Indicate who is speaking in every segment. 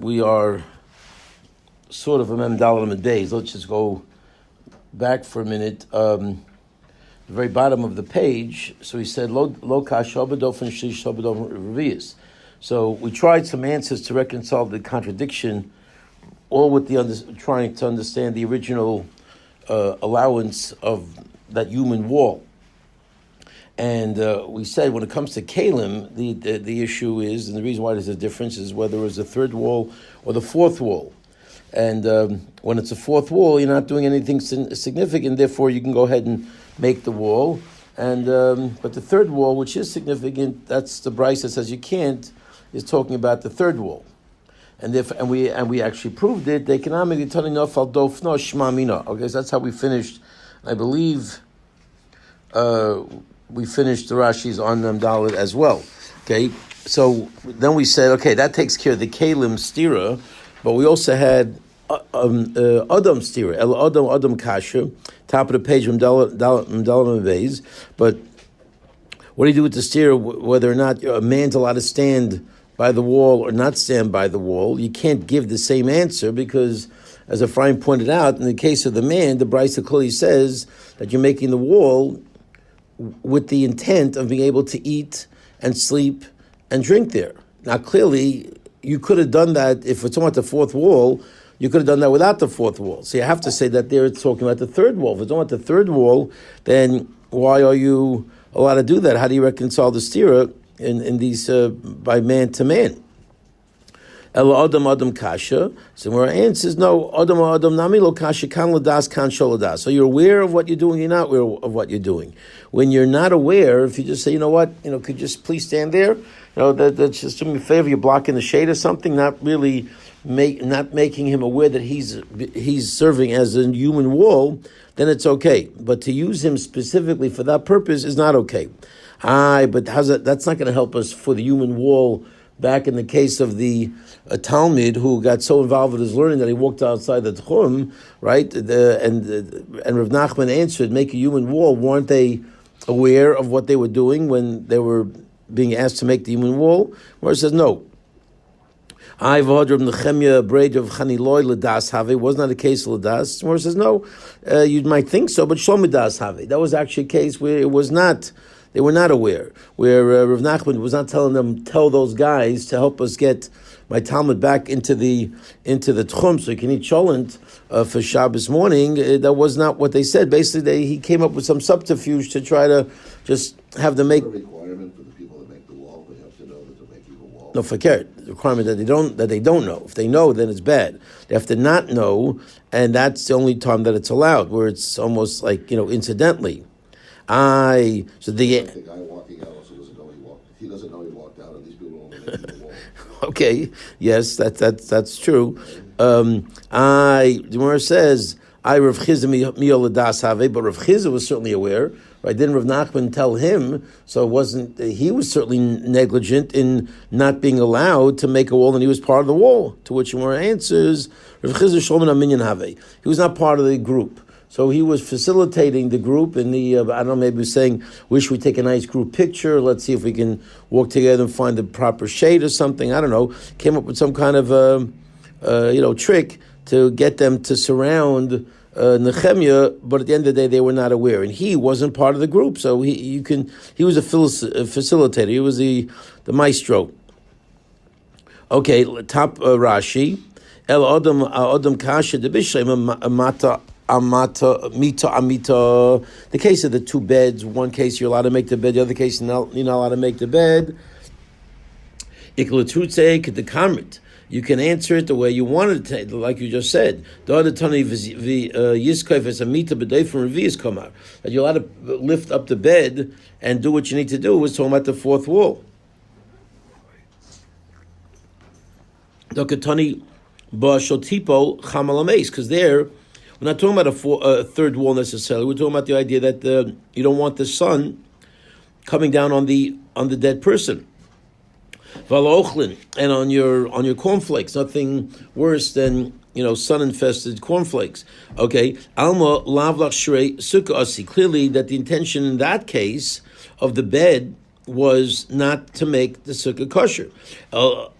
Speaker 1: we are sort of a Mem Dalet Amud Beis. Let's just go back for a minute. The very bottom of the page. So he said, Lo kash obadofen shlish obadofen revius. So we tried some answers to reconcile the contradiction, all with the trying to understand the original allowance of that human wall. And we said when it comes to Kalim, the issue is, and the reason why there's a difference is whether it was the third wall or the fourth wall. And when it's a fourth wall, you're not doing anything significant, therefore you can go ahead and make the wall. And but the third wall, which is significant, that's the Bryce that says you can't, is talking about the third wall. And we actually proved it. They economically telling off al dofno shmamina. Okay, so that's how we finished. I believe we finished the Rashi's on Mem Dalet as well. Okay, so then we said, okay, that takes care of the Kalim stira, but we also had Adam stira, El Adam kasha, top of the page from Dalet Beis. But what do you do with the stira? Whether or not a man's allowed to stand by the wall or not stand by the wall, you can't give the same answer because, as Ephraim pointed out, in the case of the man, the Brisa clearly says that you're making the wall with the intent of being able to eat and sleep and drink there. Now, clearly, you could have done that if we're talking about the fourth wall. You could have done that without the fourth wall. So you have to say that there it's talking about the third wall. If it's talking about the third wall, then why are you allowed to do that? How do you reconcile the stira in these by man to man? El Adam kasha. So where our answer is no. Adam nami lo kasha kan ladas kan sholadas. So you're aware of what you're doing. You're not aware of what you're doing. When you're not aware, if you just say, you know what, could you just please stand there? That's just do me a favor. You're blocking the shade or something. Not really not making him aware that he's serving as a human wall. Then it's okay. But to use him specifically for that purpose is not okay. But how's that? That's not going to help us for the human wall. Back in the case of the Talmud who got so involved with his learning that he walked outside the Tchum, right? And Rav Nachman answered, make a human wall. Weren't they aware of what they were doing when they were being asked to make the human wall? Where it says no. Was not a case of Ladas. Where it says no, you might think so, but Shlomo Das Have. That was actually a case where it was not. They were not aware. Where Rav Nachman was not telling them, tell those guys to help us get my Talmud back into the Tchum so you can eat cholent for Shabbos morning. That was not what they said. Basically, he came up with some subterfuge to try to just have them make.
Speaker 2: A requirement for the people that make the wall. They have to know that they're making the wall.
Speaker 1: No, forget the requirement that they don't know. If they know, then it's bad. They have to not know, and that's the only time that it's allowed, where it's almost like incidentally. The
Speaker 2: guy walking out also doesn't know he walked. He doesn't know he walked out, and these people only making the wall.
Speaker 1: Okay, yes, that's true. The Gemara says, "I Rav Chizah miyol ladas have," but Rav Chizah was certainly aware. Right? Didn't Rav Nachman tell him? So it wasn't. He was certainly negligent in not being allowed to make a wall, and he was part of the wall. To which Gemara answers, Rav Chizah shlomin aminyan have. He was not part of the group. So he was facilitating the group in the, I don't know, maybe saying, wish we take a nice group picture. Let's see if we can walk together and find the proper shade or something. I don't know. Came up with some kind of, trick to get them to surround Nehemiah, but at the end of the day, they were not aware. And he wasn't part of the group. So he was a facilitator. He was the maestro. Okay, top Rashi. El Adam Kasha de Bishlem Mata Amita. The case of the two beds. One case you're allowed to make the bed. The other case you're not allowed to make the bed. You can answer it the way you wanted it to, like you just said. The other Tani Yiskov is a mita b'day from Revius Komar. That you're allowed to lift up the bed and do what you need to do. Was talking about the fourth wall. Because there we're not talking about a third wall necessarily. We're talking about the idea that you don't want the sun coming down on the dead person. And on your cornflakes, nothing worse than sun-infested cornflakes. Okay, Alma lavlach shrei sukkah asi. Clearly, that the intention in that case of the bed was not to make the sukkah kosher. Elo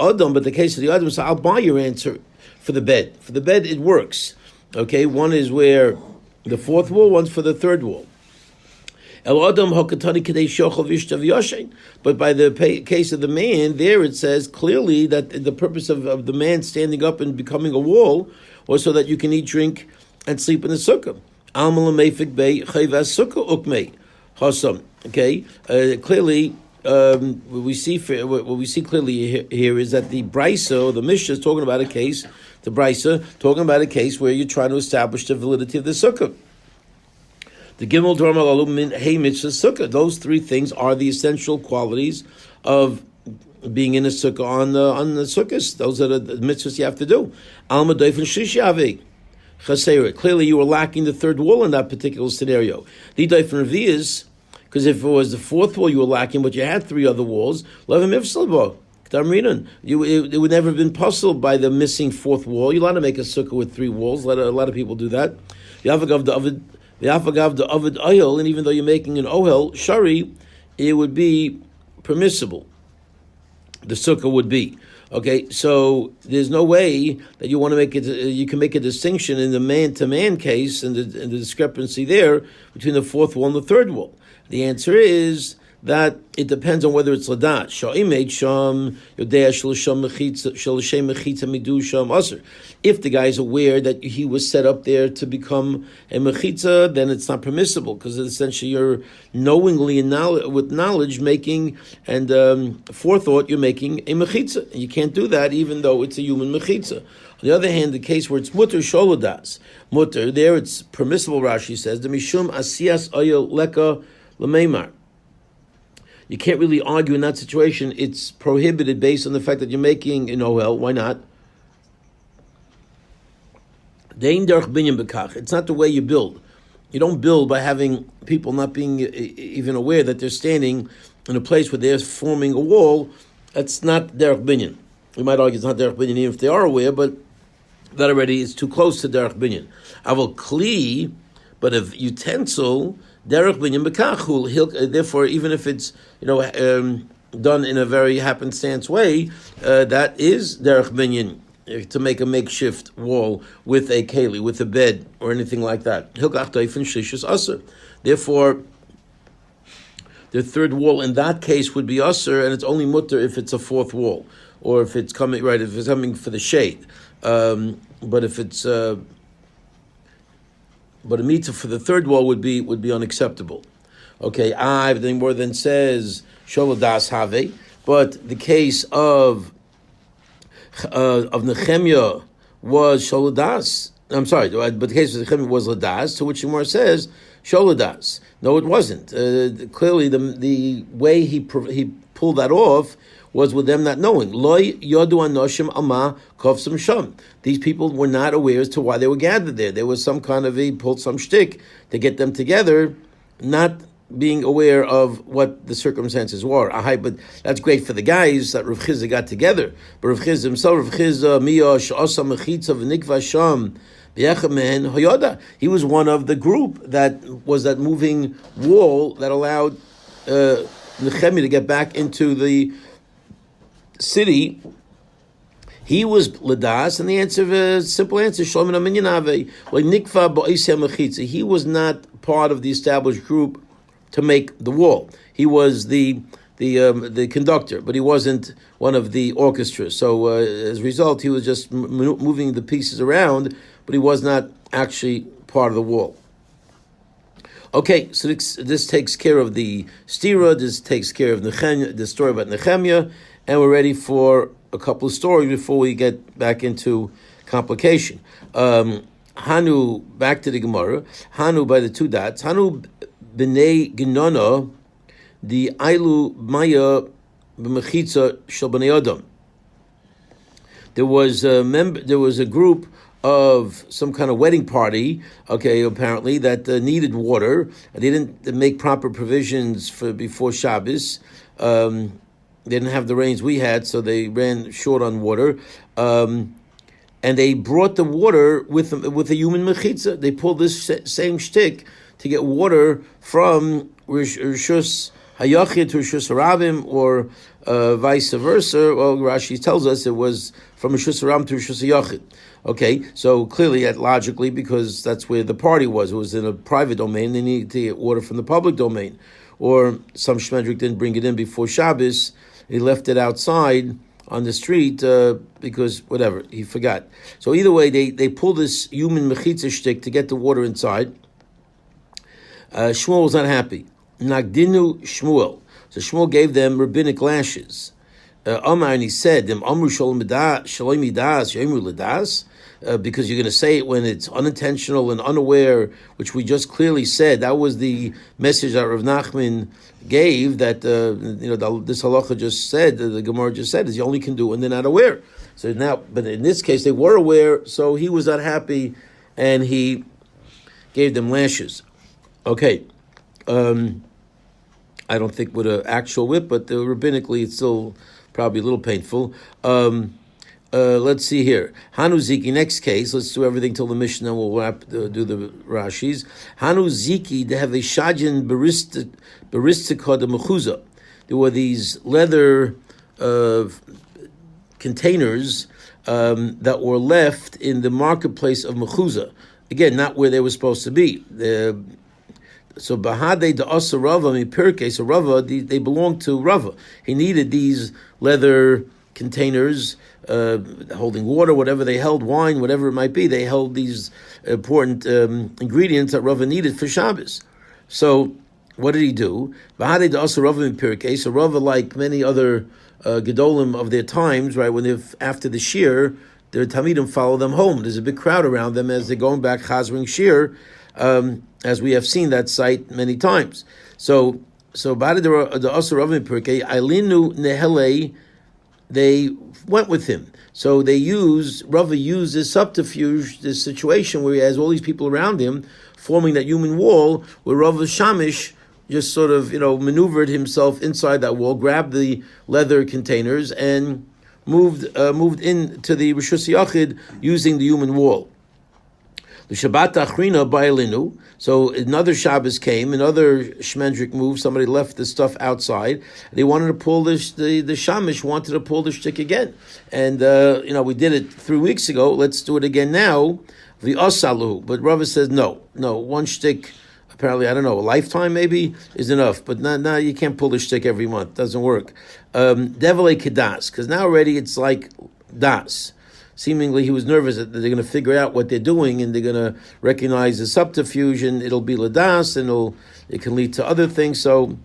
Speaker 1: Adam, but the case of the Adam, so I'll buy your answer for the bed. For the bed, it works. Okay, one is where the fourth wall, one's for the third wall. But by the case of the man, there it says clearly that the purpose of the man standing up and becoming a wall was so that you can eat, drink, and sleep in the sukkah. Okay, clearly, what we see clearly here is that the Brisa, the Mishnah, is talking about a case. The Brisa talking about a case where you're trying to establish the validity of the sukkah. The Gimel Dorma Min Hey Mitzvah Sukkah. Those three things are the essential qualities of being in a sukkah on the sukkahs. Those are the mitzvahs you have to do. Alma Doif and Shishavi. Clearly, you were lacking the third wall in that particular scenario. The Doif and Revias, because if it was the fourth wall you were lacking, but you had three other walls, Levim Ifsalbo. It would never have been possible by the missing fourth wall. You're allowed to make a sukkah with three walls. A lot of people do that. The Afagav the Ovid Ohel, and even though you're making an Ohel Shari, it would be permissible. The sukkah would be. Okay, so there's no way that you want to make it. You can make a distinction in the man-to-man case and the discrepancy there between the fourth wall and the third wall. The answer is that it depends on whether it's ladat. If the guy is aware that he was set up there to become a mechitza, then it's not permissible because essentially you're knowingly and with knowledge making and forethought you're making a mechitza. You can't do that even though it's a human mechitza. On the other hand, the case where it's mutter sholodas, mutter, there it's permissible. Rashi says the mishum asiyas oyel leka lemeimar. You can't really argue in that situation. It's prohibited based on the fact that you're making an OL. Why not? It's not the way you build. You don't build by having people not being even aware that they're standing in a place where they're forming a wall. That's not derech binyan. We might argue it's not derech binyan even if they are aware, but that already is too close to derech binyan. Avol kli, but if utensil, derech binyan bekachul. Therefore, even if it's done in a very happenstance way, that is derech binyan to make a makeshift wall with a keli, with a bed or anything like that. Therefore, the third wall in that case would be usher, and it's only mutter if it's a fourth wall or if it's coming if it's coming for the shade. But if it's but a mitzvah for the third wall would be unacceptable. Okay, but then more than says sholodas have, but the case of Nehemiah was sholodas. I'm sorry, but the case of Nehemiah was ladas, to which Gemara says sholodas. No, it wasn't. Clearly, the way he pulled that off was with them not knowing. Loy yodu anoshim ama kovsum sham. These people were not aware as to why they were gathered there. There was some kind of he pulled some shtick to get them together, not being aware of what the circumstances were. But that's great for the guys that Rav Chizah got together. But Rav Chizah himself, Rav Chizah miya she'asa mechitza v'nikva sham. He was one of the group that was that moving wall that allowed Nehemiah to get back into the city. He was ladas, and the answer, simple answer, Shlomo Minyanave, like Nikva Ba'isya Mechitza. He was not part of the established group to make the wall. He was the conductor, but he wasn't one of the orchestra. So as a result, he was just moving the pieces around, but he was not actually part of the wall. Okay, so this takes care of the stira. This takes care of the story about Nehemiah, and we're ready for a couple of stories before we get back into complication. Hanu, back to the Gemara. Hanu by the two dots. Hanu b'nei Ginona, the Ailu Maya b'mechitza shel b'nei Adam. There was a group of some kind of wedding party, apparently, that needed water. They didn't make proper provisions before Shabbos. They didn't have the rains we had, so they ran short on water. And they brought the water with a human mechitza. They pulled this same shtick to get water from Rishus Hayachid to Rishus Harabim, or vice versa. Well, Rashi tells us it was from Rishus Harabim to Rishus Yachid. Okay, so clearly, logically, because that's where the party was. It was in a private domain. They needed to get water from the public domain. Or some Shmendrik didn't bring it in before Shabbos. He left it outside on the street because, whatever, he forgot. So either way, they pulled this human mechitza shtick to get the water inside. Shmuel was not happy. Nagdinu Shmuel. So Shmuel gave them rabbinic lashes. Amar, and he said, Amru shalom midas, yemru ledas, because you're going to say it when it's unintentional and unaware, which we just clearly said. That was the message that Rav Nachman gave, that this halacha just said, the Gemara just said, is you only can do when they're not aware. So now, but in this case, they were aware, so he was not happy, and he gave them lashes. Okay. I don't think with an actual whip, but rabbinically it's still probably a little painful. Let's see here. Hanu Ziki, next case. Let's do everything till the Mishnah, and we'll do the Rashis. Hanu Ziki, they have a shajin baristika de mechuza. There were these leather containers that were left in the marketplace of mechuza. Again, not where they were supposed to be. So Bahade de Asa Rava Mipirke, so Rava, they belonged to Rava. He needed these leather containers holding water, whatever they held, wine, whatever it might be. They held these important ingredients that Rava needed for Shabbos. So what did he do? Bahade de Asa Rava Mipirke, so Rava, like many other Gedolim of their times, right, when they're after the Shir, their Talmidim follow them home. There's a big crowd around them as they're going back Chazring Shir, as we have seen that site many times. So the Asur Ravim Pirkei Ailinu Nehele, they went with him. So Rava used this subterfuge, this situation where he has all these people around him forming that human wall, where Rava Shamish just sort of maneuvered himself inside that wall, grabbed the leather containers, and moved into the Rishus Yachid using the human wall. The Shabbat Achrina Ba'ilinu. So another Shabbos came, another Shmendrik moved. Somebody left the stuff outside. They wanted to pull the Shamish wanted to pull the shtick again, and we did it 3 weeks ago. Let's do it again now. The Osalu, but Rava says no. One shtick, apparently, I don't know, a lifetime maybe is enough, but now you can't pull the shtick every month. Doesn't work. Devale Kedas, because now already it's like das. Seemingly, he was nervous that they're going to figure out what they're doing, and they're going to recognize the subterfuge, and it'll be ladas, and it can lead to other things. So,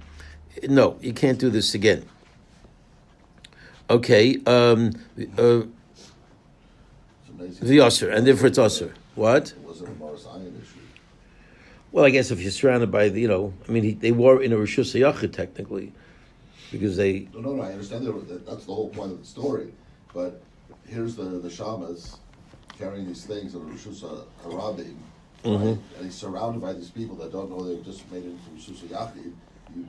Speaker 1: no, you can't do this again. Okay, the Yasser, and therefore it's Asser. What?
Speaker 2: It wasn't a Mars Iron issue.
Speaker 1: Well, I guess if you're surrounded by they were in a Rishus Yachid technically, because they.
Speaker 2: No, I understand that's the whole point of the story, but. Here's the shamas carrying these things in Rishus Harabim, right? And he's surrounded by these people that don't know they've just made it into Rishus Yachid.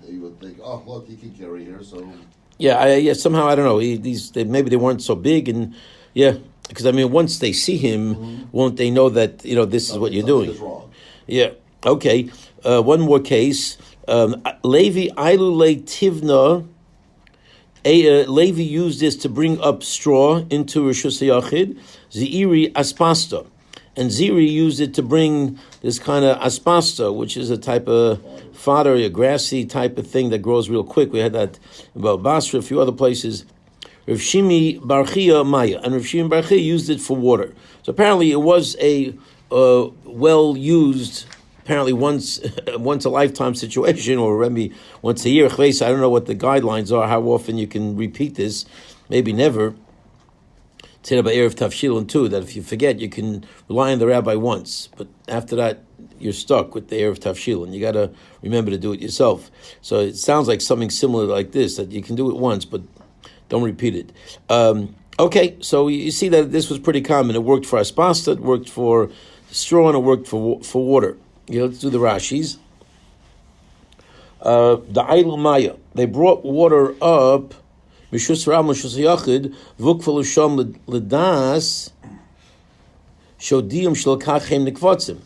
Speaker 2: You would think, oh, look, he can carry here, so...
Speaker 1: Yeah, somehow, I don't know, maybe they weren't so big, and because, once they see him, won't they know that, this is what you're doing?
Speaker 2: Is wrong.
Speaker 1: Yeah, okay. One more case. Levi Ailule Tivna... Levi used this to bring up straw into Rishus Yachid, Zeiri aspasta. And Ziri used it to bring this kind of aspasta, which is a type of fodder, a grassy type of thing that grows real quick. We had that in Basra, a few other places. Rav Shimi Barchia Maya, and Rav Shimi Barchia used it for water. So apparently it was a well-used, apparently once a lifetime situation, or maybe once a year. I don't know what the guidelines are, how often you can repeat this, maybe never. It's about Erev Tavshilin too, that if you forget, you can rely on the rabbi once, but after that, you're stuck with the Erev Tavshilin. You got to remember to do it yourself. So it sounds like something similar like this, that you can do it once, but don't repeat it. Okay, so you see that this was pretty common. It worked for aspasta, it worked for straw, and it worked for water. Let's do the Rashis. The Eilu Maya, they brought water up. Mishus Ram, Mishus Yachid, Vukfal Usham Ledas, Shodium Shlakachem Nikvatzim.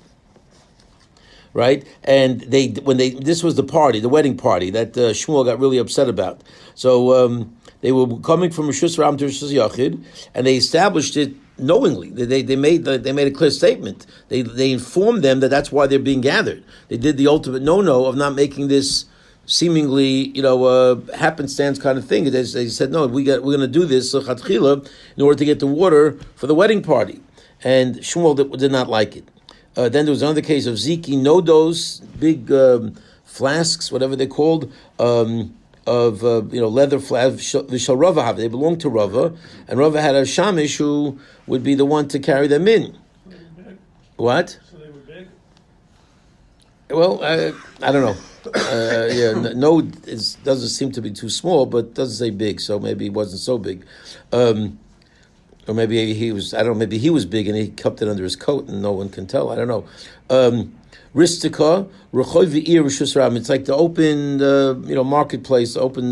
Speaker 1: right? And this was the party, the wedding party that Shmuel got really upset about. So they were coming from Rishus Ram to Rishus Yachid, and they established it knowingly. They made a clear statement. They informed them that that's why they're being gathered. They did the ultimate no of not making this seemingly, happenstance kind of thing. They said, no, we're going to do this in order to get the water for the wedding party. And Shmuel did not like it. Then there was another case of Ziki Nodos, big flasks, whatever they're called, of leather flasks. They belonged to Rava, and Rava had a shamish who would be the one to carry them in. What?
Speaker 3: So they were big?
Speaker 1: Well, I don't know. No, it doesn't seem to be too small, but it doesn't say big, so maybe it wasn't so big. Or maybe he was, I don't know, maybe he was big and he kept it under his coat and no one can tell. I don't know. Ristika, Rechoy V'ir Rishus Ram. It's like the open, marketplace, open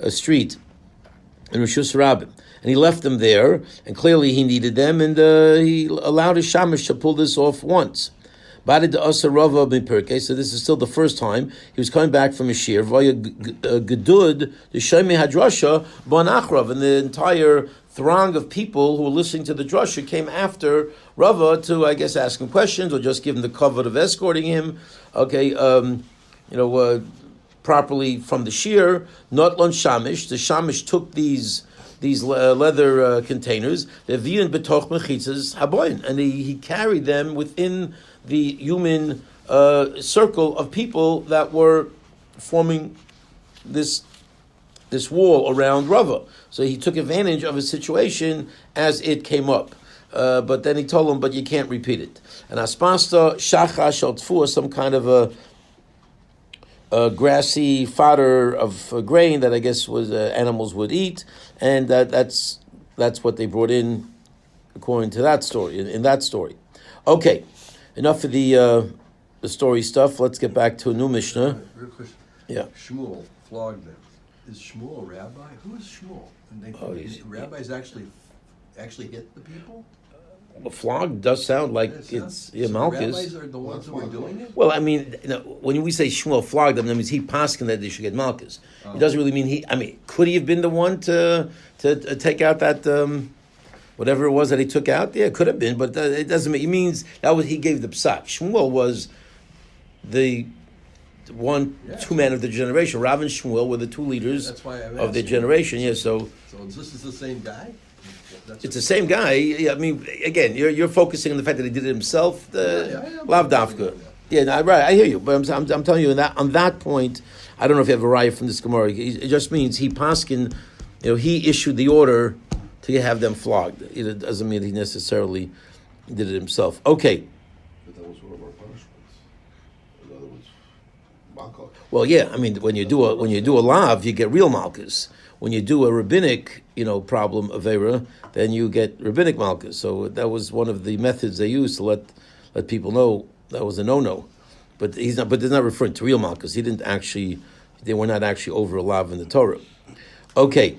Speaker 1: street in Rishus Rabbim. And he left them there, and clearly he needed them, and he allowed his shamash to pull this off once. So this is still the first time he was coming back from a shir. Gedud the Shemei Hadrasha Bonachrav, and the entire throng of people who were listening to the drasha came after Rava to, I guess, ask him questions or just give him the cover of escorting him. Properly from the shir. Not lon shamish. The shamish took these leather containers. And he carried them within the human circle of people that were forming this wall around Rava. So he took advantage of his situation as it came up. But then he told him, but you can't repeat it. And aspasta shacha shaltfu, some kind of a grassy fodder of grain that I guess was animals would eat, and that's what they brought in, according to that story. In that story, okay, enough of the story stuff. Let's get back to a new Mishnah.
Speaker 4: Real quick.
Speaker 1: Yeah.
Speaker 4: Shmuel flogged them. Is Shmuel a rabbi? Who is Shmuel? And rabbis actually hit the people?
Speaker 1: Well, flogged does sound like it's Malchus.
Speaker 4: Rabbis are the ones who are doing it?
Speaker 1: Well, I mean, when we say Shmuel flogged them, that means he paskin that they should get Malchus. It doesn't really mean could he have been the one to take out that whatever it was that he took out? Yeah, it could have been, but it doesn't mean. It means he gave the psak. Shmuel was the two men of the generation. Rav and Shmuel were the two leaders of their generation. Yeah, so
Speaker 4: this is the same guy?
Speaker 1: It's the same guy. Yeah, I mean, again, you're focusing on the fact that he did it himself. Lav dafka. Yeah, right. I hear you, but I'm telling you on that point. I don't know if you have a raya from this Gemara. It just means he paskin. He issued the order to have them flogged. It doesn't mean he necessarily did it himself. Okay.
Speaker 2: But that was one of our punishments. In other words, malchus.
Speaker 1: Well, yeah. I mean, when you do a lav, you get real malchus. When you do a rabbinic, problem avera, then you get rabbinic malchus. So that was one of the methods they used to let people know that was a no-no. But he's not. But they're not referring to real malchus. They were not actually over a lav in the Torah. Okay.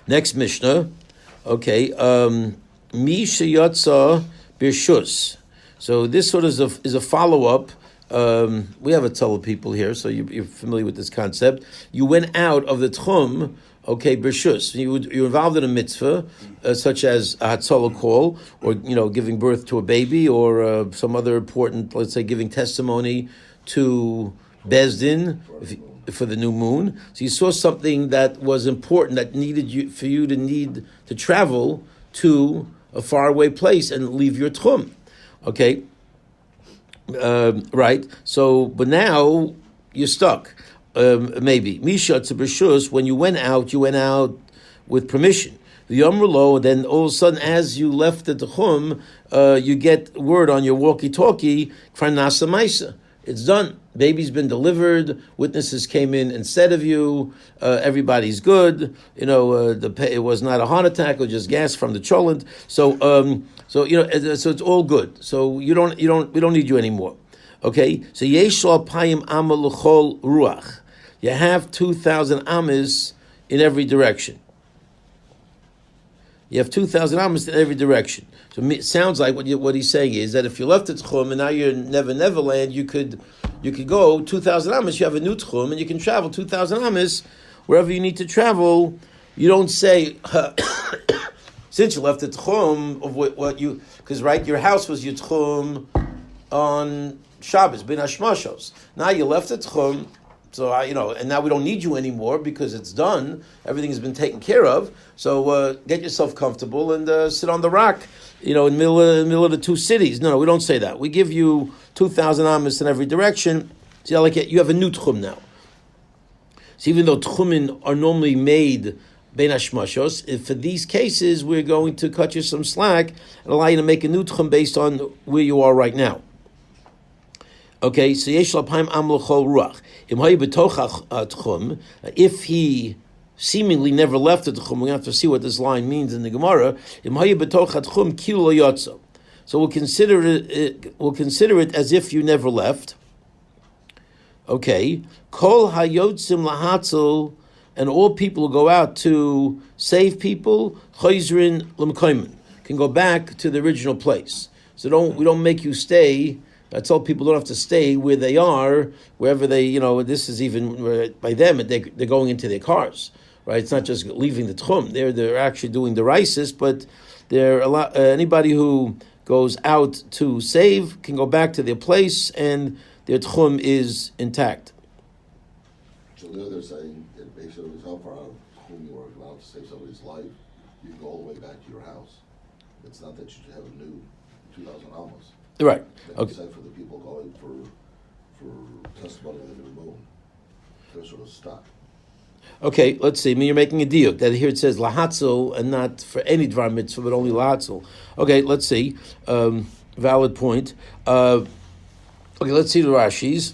Speaker 1: Next Mishnah. Okay. Mi sheyatza birshus. So this sort of is a follow-up. We have a ton of people here, so you're familiar with this concept. You went out of the tchum, okay, birshus. You're involved in a mitzvah, such as a hatzalah call, or giving birth to a baby, or some other important, let's say, giving testimony to Bezdin for the new moon. So you saw something that was important that needed you to travel to a faraway place and leave your tchum, okay. Right. So, but now you're stuck. Maybe Misha Tzibashus. When you went out with permission. The Yomrulo. Then all of a sudden, as you left the Tchum, you get word on your walkie-talkie. Kfarnasa Maisa. It's done. Baby's been delivered. Witnesses came in instead of you. Everybody's good. It was not a heart attack or just gas from the cholent. So it's all good. So we don't need you anymore. Okay. So yeshal payim amal l'chol ruach. You have 2,000 amas in every direction. You have 2,000 amas in every direction. So it sounds like what he's saying is that if you left the tchum and now you're in Never Land, you could go 2,000 amas. You have a new tchum and you can travel 2,000 amas wherever you need to travel. You don't say since you left the tchum of what you, because right, your house was your tchum on Shabbos, bin hashmashos. Now you left the tchum, so and now we don't need you anymore because it's done. Everything has been taken care of. So get yourself comfortable and sit on the rock, in the middle of the two cities. No, we don't say that. We give you 2,000 amas in every direction. So you have a new tchum now. So even though tchumin are normally made ben hashmashos, if for these cases we're going to cut you some slack and allow you to make a new tchum based on where you are right now. Okay, so yesh l'apayim am l'chol ruach. If he seemingly never left the tchum, we have to see what this line means in the Gemara. So we'll consider it as if you never left. Okay, kol hayotzim lahatzel, and all people who go out to save people, chayzrin l'mkoymen, can go back to the original place. So we don't make you stay. I tell people don't have to stay where they are, wherever they, this is even by them, they're going into their cars, right? It's not just leaving the tchum. They're actually doing the rices, but anybody who goes out to save can go back to their place and their tchum is intact.
Speaker 2: So there they're saying it makes it how far out of whom you are allowed to save somebody's life, you can go all the way back to your house. It's not that you should have a new 2,000 almas.
Speaker 1: Right.
Speaker 2: Okay. Said for the people going for testimony of the new moon, they're sort of stuck.
Speaker 1: Okay, let's see. I mean, you're making a deal that here it says lahatzel and not for any dvar mitzvah, but only lahatzel. Okay, let's see. Valid point. Okay, let's see the Rashis.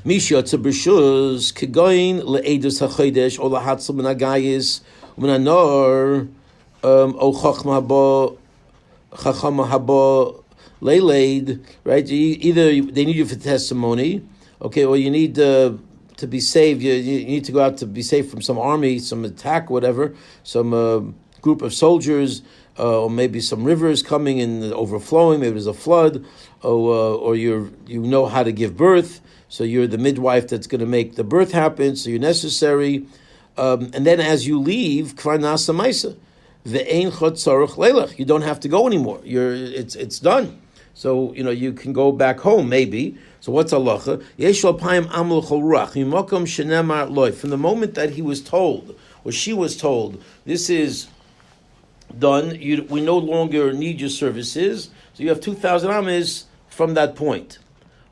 Speaker 1: Mishiyatza b'shuz kegoyin le'edus hachodesh or lahatzel minagayis minanor o chachma haba Laylaid, right? Either they need you for testimony, okay, or you need to be saved. You need to go out to be saved from some army, some attack, whatever, some group of soldiers, or maybe some rivers coming and overflowing. Maybe there's a flood, or you know how to give birth, so you're the midwife that's going to make the birth happen. So you're necessary, and then as you leave, kvar nasa maisa, ve'ein chot tzarich leilach. You don't have to go anymore. It's done. So, you can go back home, maybe. So what's halacha? Yesh l'apayim am l'chol ruach. Mimokom shenemar loy. From the moment that he was told, or she was told, this is done, we no longer need your services. So you have 2,000 amas from that point.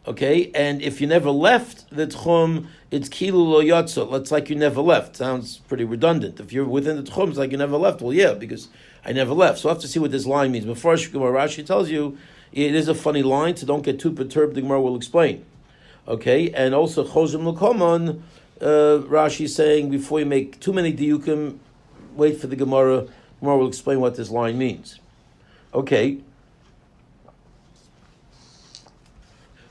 Speaker 1: Okay? And if you never left the tchum, it's kilu lo yotza. It's like you never left. Sounds pretty redundant. If you're within the tchum, it's like you never left. Well, yeah, because I never left. So we'll have to see what this line means. Before Rashi tells you, it is a funny line, so don't get too perturbed. The Gemara will explain. Okay, and also Chozim L'Komon, Rashi is saying before you make too many diukim, wait for the Gemara. Gemara will explain what this line means. Okay.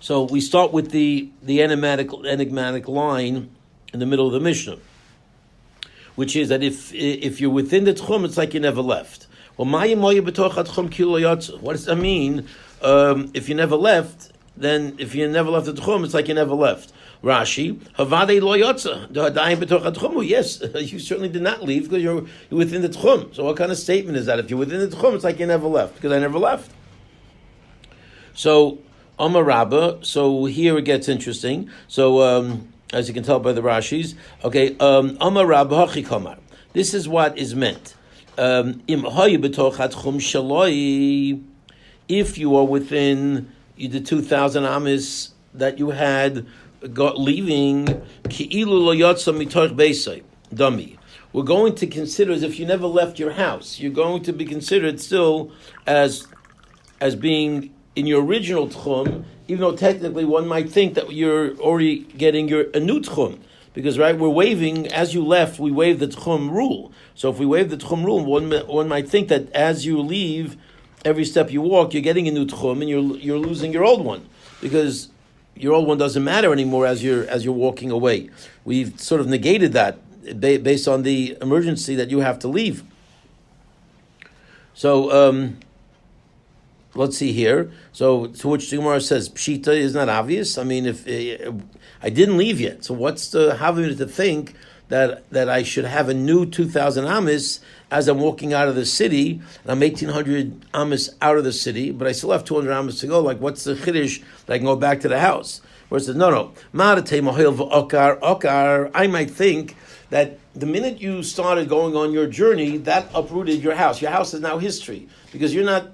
Speaker 1: So we start with the enigmatic line in the middle of the Mishnah, which is that if you're within the tchum, it's like you never left. Well, what does that mean? If you never left, then if you never left the tchum, it's like you never left. Rashi, Havade lo yotza, yes, you certainly did not leave because you're within the tchum. So what kind of statement is that? If you're within the tchum, it's like you never left because I never left. So Amar Rabba. So here it gets interesting. So as you can tell by the Rashis, okay, Amar Rabba hachikamar. This is what is meant. If you are within the 2,000 amis that you had leaving, dummy. We're going to consider as if you never left your house. You're going to be considered still as being in your original tchum, even though technically one might think that you're already getting a new tchum. Because, right, we're waiving, as you left, we waive the tchum rule. So if we waive the tchum rule, one might think that as you leave, every step you walk, you're getting a new tchum and you're losing your old one. Because your old one doesn't matter anymore as you're walking away. We've sort of negated that based on the emergency that you have to leave. So let's see here. So to which the Gemara says pshita is not obvious. I mean, if I didn't leave yet, so what's the having to think that I should have a new 2,000 amis as I'm walking out of the city, and I'm 1,800 amis out of the city, but I still have 200 amis to go. Like, what's the chiddush that I can go back to the house? Where it says, no. I might think that the minute you started going on your journey, that uprooted your house. Your house is now history, because you're not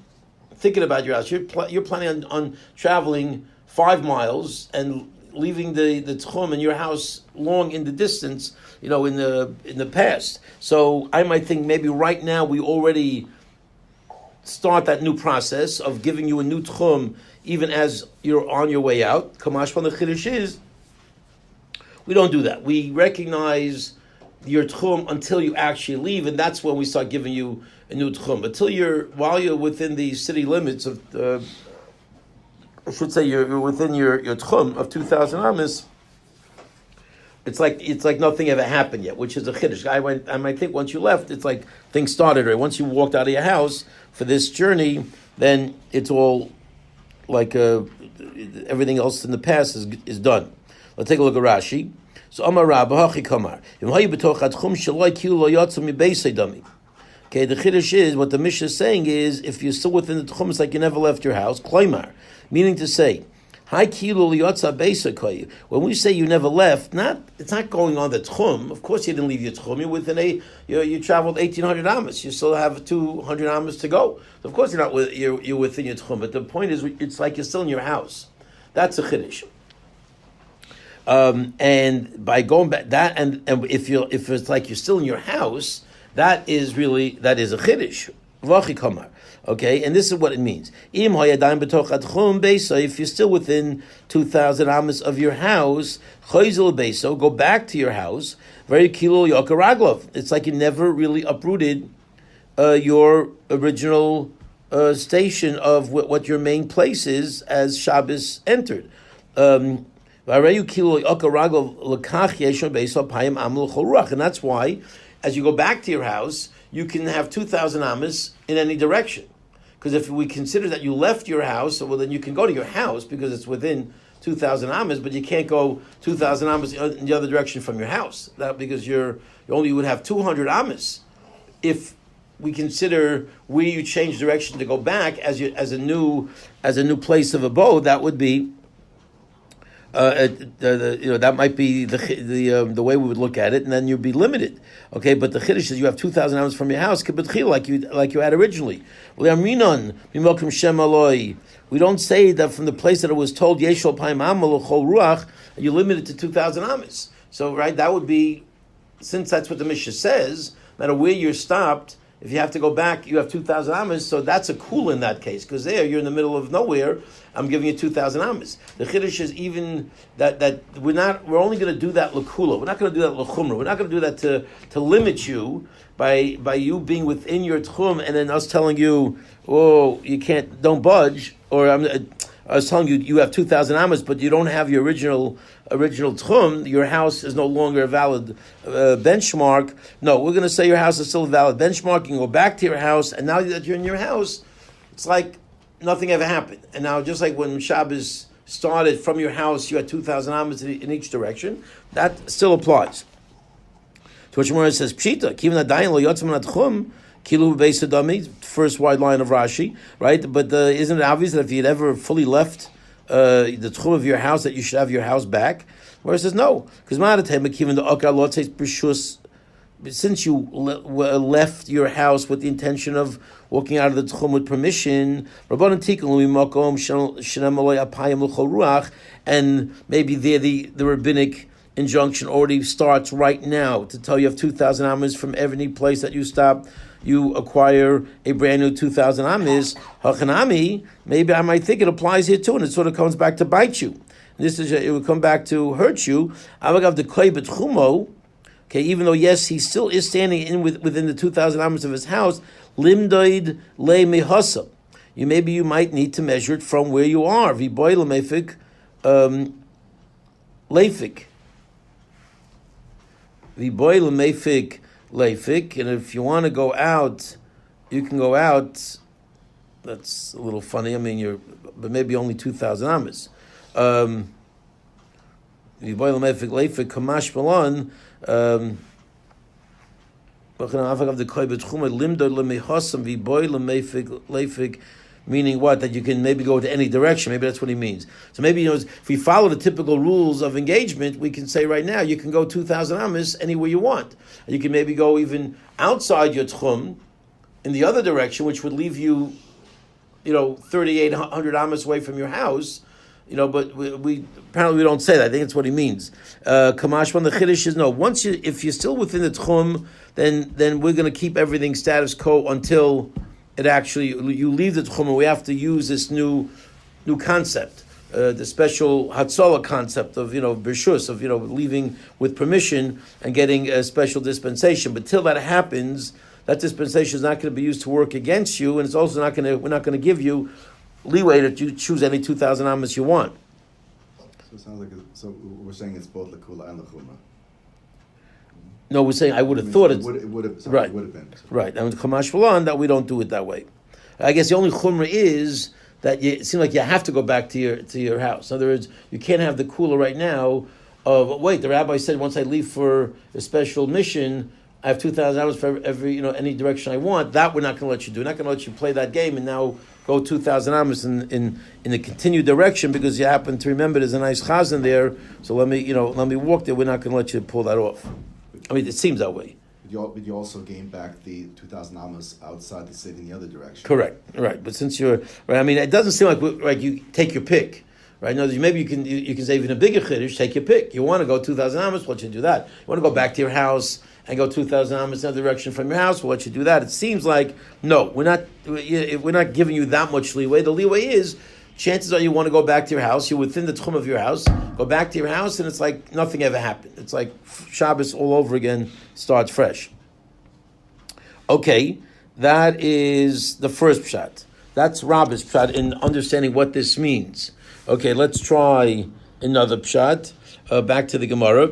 Speaker 1: thinking about your house. You're planning on traveling 5 miles and leaving the tchum in your house long in the distance, in the past. So I might think maybe right now we already start that new process of giving you a new tchum even as you're on your way out. Kamash from the chiddush is, we don't do that. We recognize your tchum until you actually leave, and that's when we start giving you a new tchum. While you're within the city limits of, I should say you're within your tchum of 2,000 amis, it's like nothing ever happened yet, which is a chiddush. I might think once you left, it's like things started, or once you walked out of your house for this journey, then it's all like everything else in the past is done. Let's take a look at Rashi. So Amar Rabba Hachi Kamar. Okay, the chiddush is, what the Mishnah is saying is, if you're still within the tchum, it's like you never left your house. Klaimar, meaning to say, Hi kilo liyotza beisakoy. When we say you never left, it's not going on the tchum. Of course, you didn't leave your tchum. You're within you traveled 1,800 amas. You still have 200 amas to go. So of course, you're within your tchum. But the point is, it's like you're still in your house. That's a chiddush. And by going back that, and if it's like you're still in your house, that is a chiddush. V'achi kamar. Okay, and this is what it means. If you're still within 2,000 amas of your house, go back to your house. Very kilo yokaraglov. It's like you never really uprooted your original station of what your main place is as Shabbos entered. And that's why, as you go back to your house, you can have 2,000 amas in any direction. Because if we consider that you left your house, well, then you can go to your house because it's within 2,000 amas, but you can't go 2,000 amas in the other direction from your house. Because you only would have 200 amas. If we consider where you change direction to go back as a new place of abode, that would be that might be the way we would look at it, and then you'd be limited. Okay, but the chiddush is you have 2,000 amas from your house, like you had originally. We don't say that from the place that it was told Yeshol Paim Amal Chol Ruach, you limit it to 2,000 amas. So that would be, since that's what the Mishnah says, no matter where you're stopped, if you have to go back, you have 2,000 amas, so that's a cool in that case, because there you're in the middle of nowhere. I'm giving you 2,000 amas. The chiddush is even that we're only going to do that l'kula. We're not going to do that l'chumra. We're not going to do that to limit you by you being within your tchum and then us telling you, oh, you can't, don't budge, or I was telling you have 2,000 amas, but you don't have your original tchum. Your house is no longer a valid benchmark. No, we're going to say your house is still a valid benchmark. You can go back to your house, and now that you're in your house, it's like nothing ever happened. And now, just like when Shabbos started from your house, you had 2,000 amas in each direction. That still applies. So what Shemara says, Pshita, Kivna Dayan Lo Yotzim Natchum, Kilu Beis Adami, first wide line of Rashi, right? But isn't it obvious that if you'd ever fully left the tchum of your house, that you should have your house back? Where it says no, because since you left your house with the intention of walking out of the tchum with permission, and maybe there the rabbinic injunction already starts right now to tell you have 2,000 amas from every place that you stop. You acquire a brand new 2,000 amas. Hachanami, maybe I might think it applies here too, and it sort of comes back to bite you. It would come back to hurt you. Okay, even though yes, he still is standing within the 2,000 amas of his house. Limdoid le mehasa. You might need to measure it from where you are. Viboy lemefik leifik. Viboy lemefik leifik, and if you want to go out you can go out. That's a little funny. I mean, but maybe only 2,000 amas. Kamash Malon. Meaning what? That you can maybe go to any direction. Maybe that's what he means. So maybe, if we follow the typical rules of engagement, we can say right now you can go 2,000 amas anywhere you want. And you can maybe go even outside your tchum in the other direction, which would leave you, 3,800 amas away from your house. But we apparently we don't say that. I think that's what he means. Kamashman, the chiddush is no. If you're still within the tchum, then we're going to keep everything status quo until it actually you leave the tchum, and we have to use this new concept, the special hatzalah concept of bershus, of leaving with permission and getting a special dispensation. But till that happens, that dispensation is not going to be used to work against you, and it's also not going to. We're not going to give you leeway that you choose any 2,000 amas you want.
Speaker 3: So it sounds like we're saying it's both lakula and lachuma.
Speaker 1: No, we're saying I would have thought
Speaker 3: it would have
Speaker 1: right.
Speaker 3: It would have been
Speaker 1: right. And with Chumash V'lan, that we don't do it that way. I guess the only chumrah is that it seems like you have to go back to your house. In other words, you can't have the kula right now of wait. The rabbi said once I leave for a special mission, I have 2,000 hours for every any direction I want. That we're not going to let you do. We're not going to let you play that game and now go 2,000 amos in the continued direction because you happen to remember there's a nice chazan there. So let me walk there. We're not going to let you pull that off. I mean, it seems that way.
Speaker 3: But you also gain back the 2,000 amos outside the city in the other direction.
Speaker 1: Correct. Right. But since you're right, I mean, it doesn't seem like you take your pick. Right. No, maybe you can say even a bigger chiddush. Take your pick. You want to go 2,000 amos, we'll let you do that. You want to go back to your house and go 2,000 amos in another direction from your house, we'll let you do that. It seems like no, we're not giving you that much leeway. The leeway is, chances are you want to go back to your house. You're within the tchum of your house. Go back to your house, and it's like nothing ever happened. It's like Shabbos all over again. Starts fresh. Okay, that is the first pshat. That's Rabbi's pshat in understanding what this means. Okay, let's try another pshat. Back to the Gemara.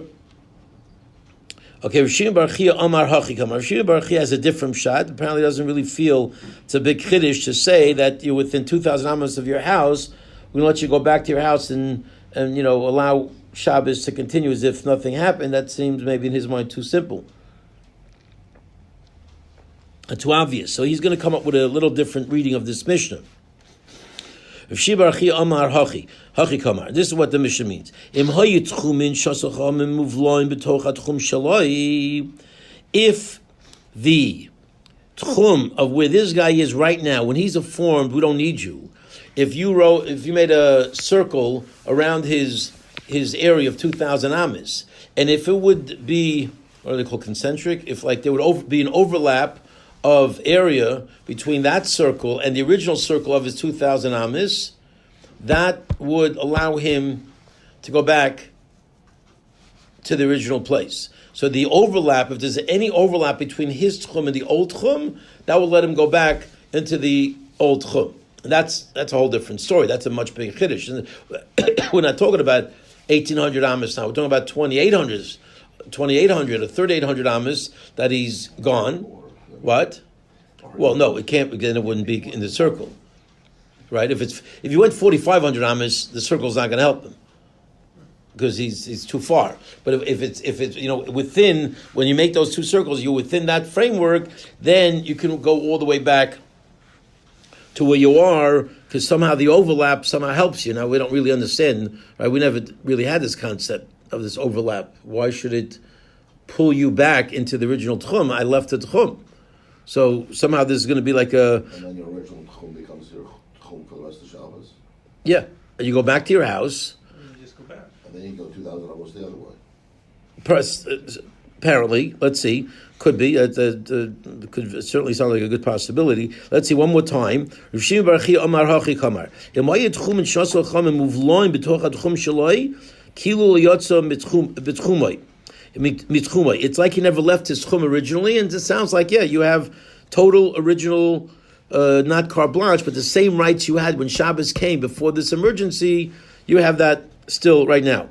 Speaker 1: Okay, Rav Shimon bar Chia Amar Hachikam. Rav Shimon bar Chia has a different pshat. Apparently, doesn't really feel it's a big chiddush to say that you're within 2,000 amos of your house. We're gonna let you go back to your house and allow Shabbos to continue as if nothing happened. That seems maybe in his mind too simple, too obvious. So he's going to come up with a little different reading of this Mishnah. Rav Shimon bar Chia Amar Hachikam. This is what the Mishnah means. If the tchum of where this guy is right now, when he's informed, we don't need you. If you made a circle around his area of 2,000 amas, and if it would be, what are they called, concentric? If there would be an overlap of area between that circle and the original circle of his 2,000 amas, that would allow him to go back to the original place. So the overlap, if there's any overlap between his tchum and the old tchum, that will let him go back into the old tchum. And that's a whole different story. That's a much bigger chiddush. We're not talking about 1,800 amas now. We're talking about 2,800 or 3,800 amas that he's gone. What? Well, no, it can't. Then it wouldn't be in the circle, right? If you went 4,500 amas, the circle's not going to help him because he's too far. But if it's within, when you make those two circles, you're within that framework, then you can go all the way back to where you are, because somehow the overlap somehow helps you. Now we don't really understand, right? We never really had this concept of this overlap. Why should it pull you back into the original tchum? I left the tchum. So somehow this is going to be like a...
Speaker 2: And then your original tchum becomes your tchum for the rest of Shabbos.
Speaker 1: Yeah. And you go back to your house.
Speaker 4: And you just go back.
Speaker 2: And then you go 2,000 almost the other way.
Speaker 1: Apparently, let's see. Could be. Could certainly sound like a good possibility. Let's see one more time. Rav Shimon bar Chia Amar Hachi Kamar. It's like he never left his tchum originally, and it sounds like, you have total original, not carte blanche, but the same rights you had when Shabbos came before this emergency, you have that still right now.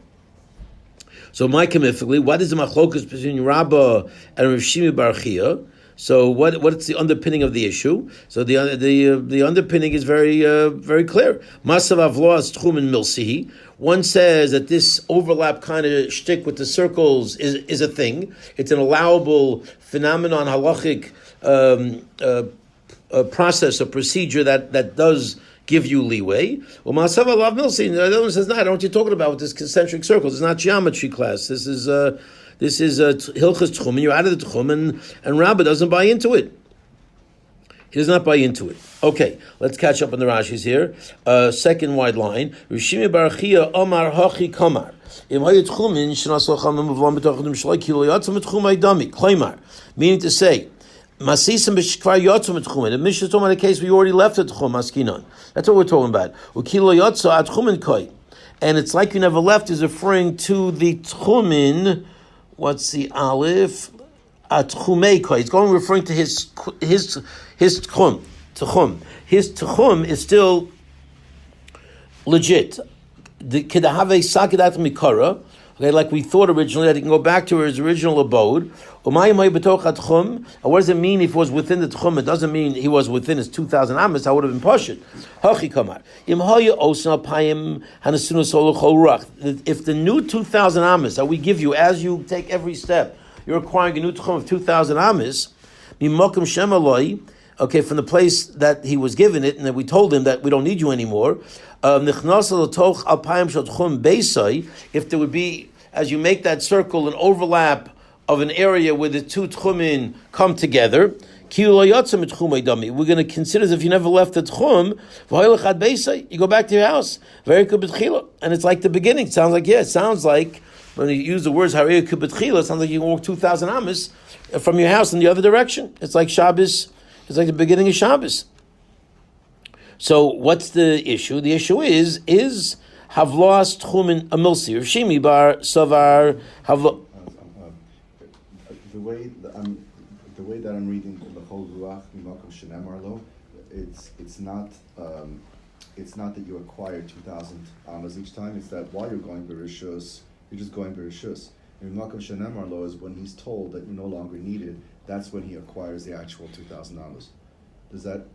Speaker 1: So, my kamifigli, what is the machlokas between Rabbah and Rav Shimon bar Chia? So what's the underpinning of the issue? So the underpinning is very clear. Masav avloas tchumen milsihi. One says that this overlap kind of shtick with the circles is a thing. It's an allowable phenomenon, halachic process, a procedure that does give you leeway. Well, Masav alav milsi. The other one says, no, I don't know what you're talking about with this concentric circles. It's not geometry class. This is Hilchas Tchum, and you're out of the Tchum, and Rabbah doesn't buy into it. He does not buy into it. Okay, let's catch up on the Rashis here. Second wide line. Rishimi Barachia Omar Hachi Kamar. Meaning to say, Masisim b'shkvar yotzum etchumen. The Mishnah is talking about a case we already left at tchum askinon. That's what we're talking about. Ukilo yotzo at tchumen koi, and it's like you never left is referring to the tchumen. What's the aleph? At tchumei koi. It's going referring to his tchum. Tchum. His tchum is still legit. The kedahave sakedat mikara. Okay, like we thought originally, that he can go back to his original abode. And what does it mean if he was within the tchum? It doesn't mean he was within his 2,000 amas. That would have been pashut. If the new 2,000 amas that we give you as you take every step, you're acquiring a new tchum of 2,000 amas, okay, from the place that he was given it, and that we told him that we don't need you anymore. If there would be, as you make that circle, an overlap of an area where the two tchumin come together, we're going to consider as if you never left the tchum. You go back to your house. And it's like the beginning. It sounds like when you use the words it sounds like you can walk 2,000 amas from your house in the other direction. It's like Shabbos. It's like the beginning of Shabbos. So what's the issue? The issue is havloas tchumin amilsi. Shimi bar savar havlo.
Speaker 3: The way that I'm reading the whole ruach mimakom shenemar lo, it's not that you acquire 2,000 amas each time. It's that while you're going berishus, you're just going berishus. Mimakom shenemar lo is when he's told that you no longer need it. That's when he acquires the actual 2,000 amas. Does that?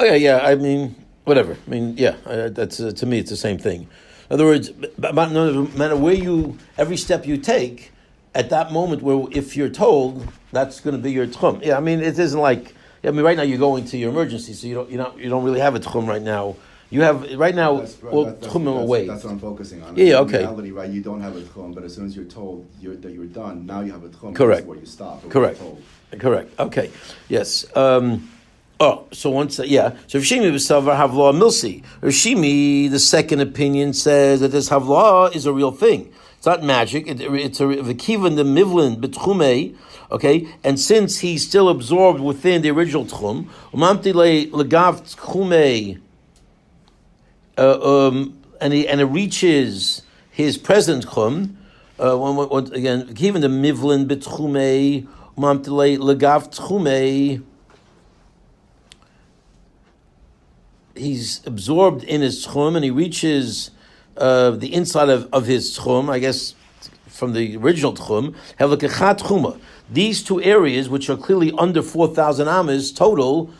Speaker 1: Oh yeah. I mean, whatever. I mean, yeah. That's to me, it's the same thing. In other words, no matter where every step you take, at that moment, where if you're told that's going to be your tchum. Yeah, I mean, it isn't like. I mean, right now you're going to your emergency, so you don't really have a tchum right now. You have right now tchumim away.
Speaker 3: That's what I'm focusing on.
Speaker 1: Yeah, okay.
Speaker 3: In reality, right, you don't have a tchum, but as soon as you're told that you're done, now you have a tchum.
Speaker 1: Correct.
Speaker 3: That's where you stop.
Speaker 1: Correct. Correct. Okay. Yes. So once, yeah. So Rishimi b'savar havla milsi. Rishimi, the second opinion, says that this havla is a real thing. It's not magic. It's a v'kivan the mivlin betchumei. Okay, and since he's still absorbed within the original tchum, umamtile legav tchumei. And it reaches his present chum. Once again, given the mivlin betchumei mamtele legav tchumei, he's absorbed in his tchum, and he reaches the inside of his tchum. I guess from the original tchum, have like a chat tchuma. These two areas, which are clearly under 4,000 amas total,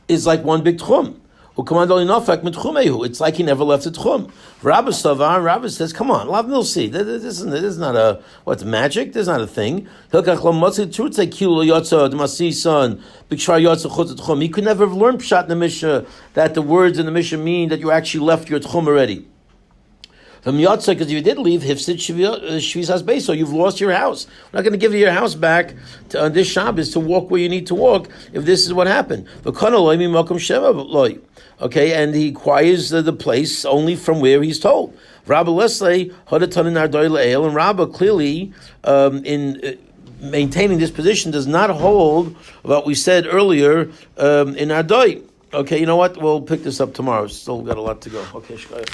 Speaker 1: is like one big tchum. It's like he never left the tchum. Rabbi says, "Come on, lav milsi. This is not a what's magic. There's not a thing." He could never have learned pshat in the Mishnah that the words in the Mishnah mean that you actually left your tchum already. Because if you did leave, so you've lost your house. We're not going to give you your house back on this Shabbos to walk where you need to walk if this is what happened. Okay, and he acquires the place only from where he's told. Rabbi Leslie, and Rabbi clearly in maintaining this position does not hold what we said earlier in Ardoi. Okay, you know what? We'll pick this up tomorrow. Still got a lot to go. Okay, Shkaya.